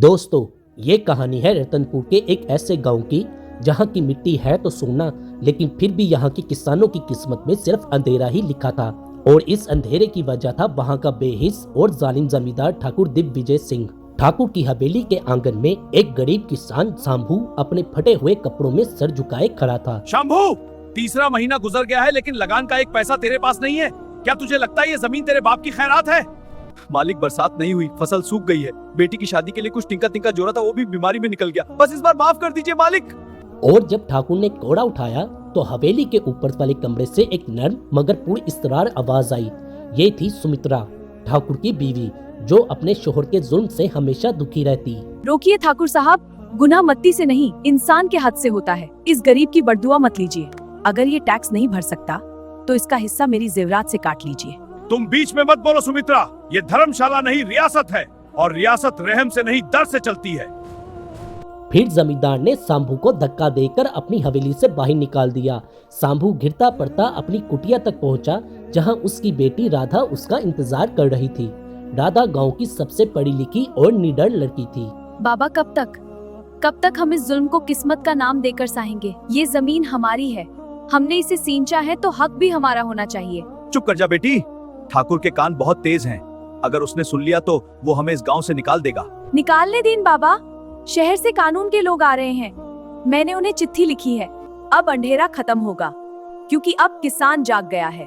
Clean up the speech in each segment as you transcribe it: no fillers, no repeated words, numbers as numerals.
दोस्तों, ये कहानी है रतनपुर के एक ऐसे गांव की जहां की मिट्टी है तो सोना, लेकिन फिर भी यहाँ के किसानों की किस्मत में सिर्फ अंधेरा ही लिखा था। और इस अंधेरे की वजह था वहाँ का बेहिस और जालिम जमींदार ठाकुर दिग्विजय सिंह। ठाकुर की हवेली के आंगन में एक गरीब किसान शंभू अपने फटे हुए कपड़ों में सर झुकाए खड़ा था। शंभू, तीसरा महीना गुजर गया है लेकिन लगान का एक पैसा तेरे पास नहीं है। क्या तुझे लगता है ये जमीन तेरे बाप की खैरात है? मालिक, बरसात नहीं हुई, फसल सूख गई है। बेटी की शादी के लिए कुछ टिंका टिंका जोड़ा था, वो भी बीमारी में निकल गया। बस इस बार माफ कर दीजिए मालिक। और जब ठाकुर ने कोड़ा उठाया तो हवेली के ऊपर वाले कमरे से एक नर्म मगर पूरी इसरार आवाज आई। ये थी सुमित्रा, ठाकुर की बीवी, जो अपने शोहर के जुल्म से हमेशा दुखी रहती। रोकिए ठाकुर साहब, गुनाह मत्ती से नहीं इंसान के हाथ से होता है। इस गरीब की बरदुआ मत लीजिए। अगर ये टैक्स नहीं भर सकता तो इसका हिस्सा मेरी जेवरात से काट लीजिए। तुम बीच में मत बोलो सुमित्रा, ये धर्मशाला नहीं रियासत है, और रियासत रहम से नहीं दर से चलती है। फिर जमींदार ने शंभू को धक्का देकर अपनी हवेली से बाहर निकाल दिया। शंभू गिरता पड़ता अपनी कुटिया तक पहुंचा, जहां उसकी बेटी राधा उसका इंतजार कर रही थी। राधा गांव की सबसे पढ़ी लिखी और निडर लड़की थी। बाबा, कब तक हम इस जुल्म को किस्मत का नाम देकर सहेंगे? ये जमीन हमारी है, हमने इसे सींचा है तो हक भी हमारा होना चाहिए। चुप कर जा बेटी, ठाकुर के कान बहुत तेज हैं। अगर उसने सुन लिया तो वो हमें इस गांव से निकाल देगा। निकालने दीन बाबा, शहर से कानून के लोग आ रहे हैं। मैंने उन्हें चिट्ठी लिखी है। अब अंधेरा खत्म होगा क्योंकि अब किसान जाग गया है।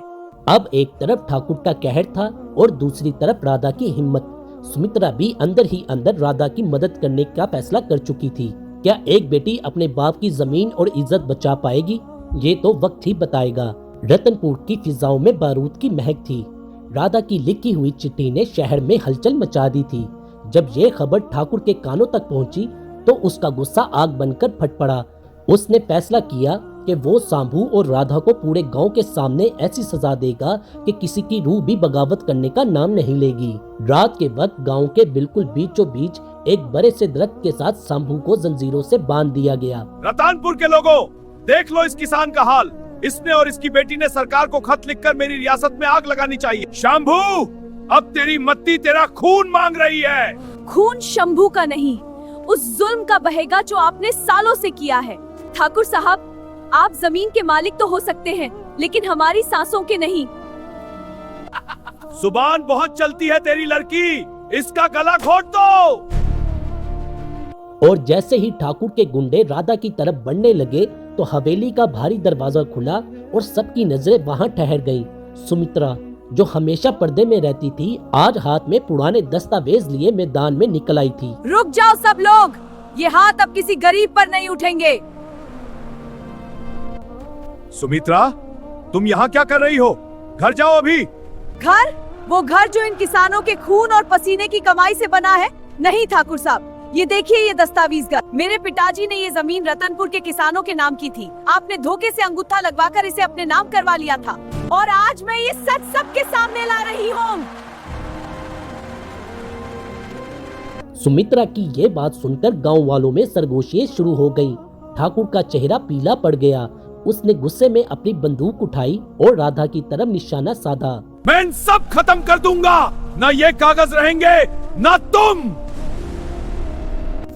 अब एक तरफ ठाकुर का कहर था और दूसरी तरफ राधा की हिम्मत। सुमित्रा भी अंदर ही अंदर राधा की मदद करने का फैसला कर चुकी थी। क्या एक बेटी अपने बाप की जमीन और इज्जत बचा पाएगी? ये तो वक्त ही बताएगा। रतनपुर की फिजाओं में बारूद की महक थी। राधा की लिखी हुई चिट्ठी ने शहर में हलचल मचा दी थी। जब ये खबर ठाकुर के कानों तक पहुंची तो उसका गुस्सा आग बनकर फट पड़ा। उसने फैसला किया कि वो शंभू और राधा को पूरे गांव के सामने ऐसी सजा देगा कि किसी की रूह भी बगावत करने का नाम नहीं लेगी। रात के वक्त गांव के बिल्कुल बीचों बीच एक बड़े से दरख्त के साथ शंभू को जंजीरों से बांध दिया गया। रतनपुर के लोगों, देख लो इस किसान का हाल। इसने और इसकी बेटी ने सरकार को खत लिखकर मेरी रियासत में आग लगानी चाहिए। शंभू, अब तेरी मत्ती तेरा खून मांग रही है। खून शंभू का नहीं, उस जुल्म का बहेगा जो आपने सालों से किया है। ठाकुर साहब, आप जमीन के मालिक तो हो सकते हैं, लेकिन हमारी सांसों के नहीं। जुबान बहुत चलती है तेरी लड़की, इसका गला घोट दो। और जैसे ही ठाकुर के गुंडे राधा की तरफ बढ़ने लगे तो हवेली का भारी दरवाजा खुला और सबकी नजरें वहां ठहर गईं। सुमित्रा, जो हमेशा पर्दे में रहती थी, आज हाथ में पुराने दस्तावेज लिए मैदान में निकल आई थी। रुक जाओ सब लोग, ये हाथ अब किसी गरीब पर नहीं उठेंगे। सुमित्रा, तुम यहाँ क्या कर रही हो? घर जाओ अभी। घर? वो घर जो इन किसानों के खून और पसीने की कमाई से बना है? नहीं ठाकुर साहब, ये देखिए, ये दस्तावेज घर। मेरे पिताजी ने ये जमीन रतनपुर के किसानों के नाम की थी। आपने धोखे से अंगूठा लगवाकर इसे अपने नाम करवा लिया था, और आज मैं ये सच सबके सामने ला रही हूँ। सुमित्रा की ये बात सुनकर गांव वालों में सरगोशियां शुरू हो गईं। ठाकुर का चेहरा पीला पड़ गया। उसने गुस्से में अपनी बंदूक उठाई और राधा की तरफ निशाना साधा। मैं इन सब खत्म कर दूंगा, ना ये कागज रहेंगे ना तुम।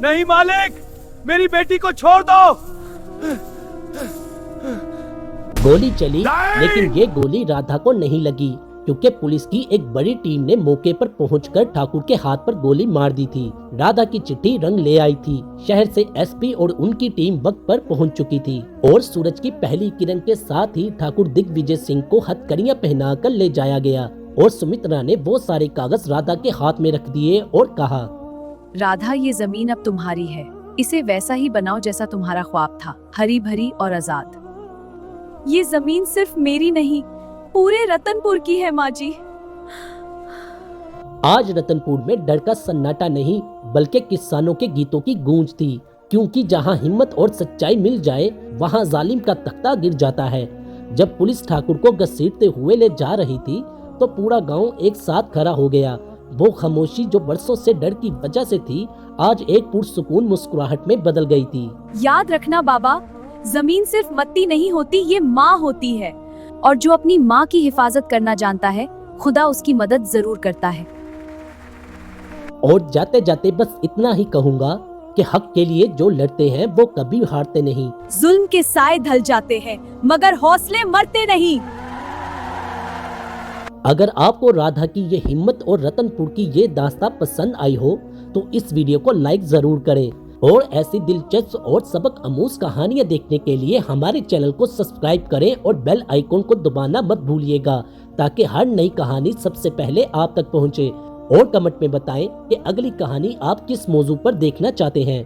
नहीं मालिक, मेरी बेटी को छोड़ दो। गोली चली, लेकिन ये गोली राधा को नहीं लगी, क्योंकि पुलिस की एक बड़ी टीम ने मौके पर पहुंचकर ठाकुर के हाथ पर गोली मार दी थी। राधा की चिट्ठी रंग ले आई थी। शहर से एसपी और उनकी टीम वक्त पर पहुंच चुकी थी, और सूरज की पहली किरण के साथ ही ठाकुर दिग्विजय सिंह को हथकड़ियां पहनाकर ले जाया गया। और सुमित्रा ने वो सारे कागज राधा के हाथ में रख दिए और कहा, राधा, ये जमीन अब तुम्हारी है। इसे वैसा ही बनाओ जैसा तुम्हारा ख्वाब था, हरी भरी और आजाद। ये जमीन सिर्फ मेरी नहीं, पूरे रतनपुर की है माँ जी। आज रतनपुर में डर का सन्नाटा नहीं, बल्कि किसानों के गीतों की गूंज थी, क्योंकि जहां हिम्मत और सच्चाई मिल जाए वहां जालिम का तख्ता गिर जाता है। जब पुलिस ठाकुर को घसीटते हुए ले जा रही थी तो पूरा गांव एक साथ खड़ा हो गया। वो खामोशी जो बरसों से डर की वजह से थी, आज एक पुरसुकून मुस्कुराहट में बदल गई थी। याद रखना बाबा, जमीन सिर्फ मत्ती नहीं होती, ये माँ होती है, और जो अपनी माँ की हिफाजत करना जानता है, खुदा उसकी मदद जरूर करता है। और जाते जाते बस इतना ही कहूँगा कि हक के लिए जो लड़ते हैं वो कभी हारते नहीं। जुल्म के साए ढल जाते हैं मगर हौसले मरते नहीं। अगर आपको राधा की ये हिम्मत और रतनपुर की ये दास्तां पसंद आई हो तो इस वीडियो को लाइक जरूर करें और ऐसी दिलचस्प और सबक आमूज कहानियां देखने के लिए हमारे चैनल को सब्सक्राइब करें और बेल आइकॉन को दबाना मत भूलिएगा ताकि हर नई कहानी सबसे पहले आप तक पहुंचे। और कमेंट में बताएं कि अगली कहानी आप किस मौजू पर देखना चाहते हैं।